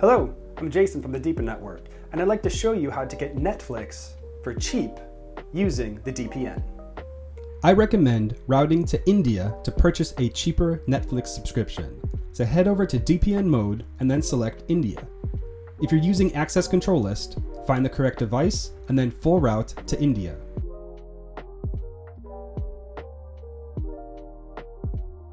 Hello, I'm Jason from the Deepernauts, and I'd like to show you how to get Netflix for cheap using the DPN. I recommend routing to India to purchase a cheaper Netflix subscription. So head over to DPN mode and then select India. If you're using Access Control List, find the correct device and then full route to India.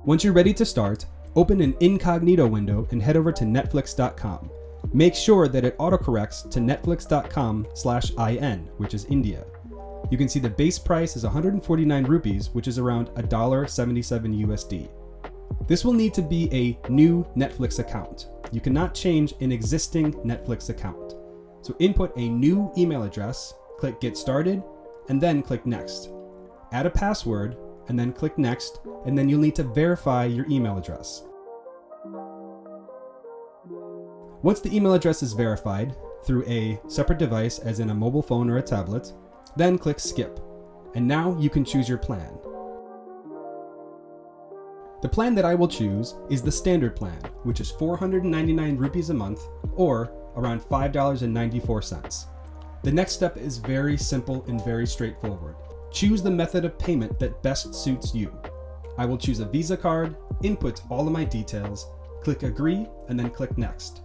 Once you're ready to start, open an incognito window and head over to netflix.com. Make sure that it autocorrects to netflix.com/IN, which is India. You can see the base price is 149 rupees, which is around $1.77 USD. This will need to be a new Netflix account. You cannot change an existing Netflix account. So input a new email address, click Get Started, and then click Next. Add a password, and then click Next, and then you'll need to verify your email address. Once the email address is verified through a separate device, as in a mobile phone or a tablet, then click Skip. And now you can choose your plan. The plan that I will choose is the standard plan, which is 499 rupees a month, or around $5.94. The next step is very simple and very straightforward. Choose the method of payment that best suits you. I will choose a Visa card, input all of my details, click Agree, and then click Next.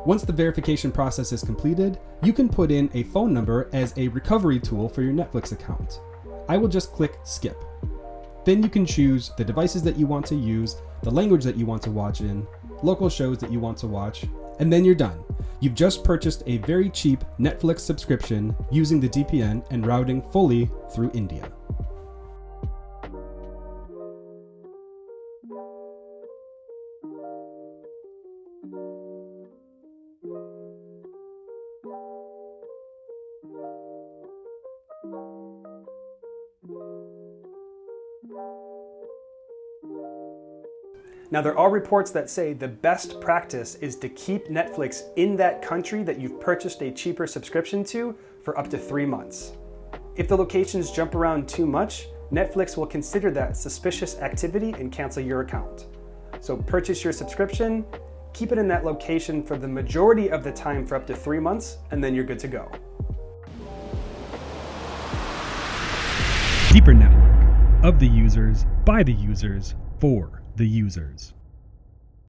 Once the verification process is completed, you can put in a phone number as a recovery tool for your Netflix account. I will just click Skip. Then you can choose the devices that you want to use, the language that you want to watch in, local shows that you want to watch, and then you're done. You've just purchased a very cheap Netflix subscription using the DPN and routing fully through India. Now, there are reports that say the best practice is to keep Netflix in that country that you've purchased a cheaper subscription to for up to 3 months. If the locations jump around too much, Netflix will consider that suspicious activity and cancel your account. So purchase your subscription, keep it in that location for the majority of the time for up to 3 months, and then you're good to go. Deeper Network, of the users, by the users, for the users.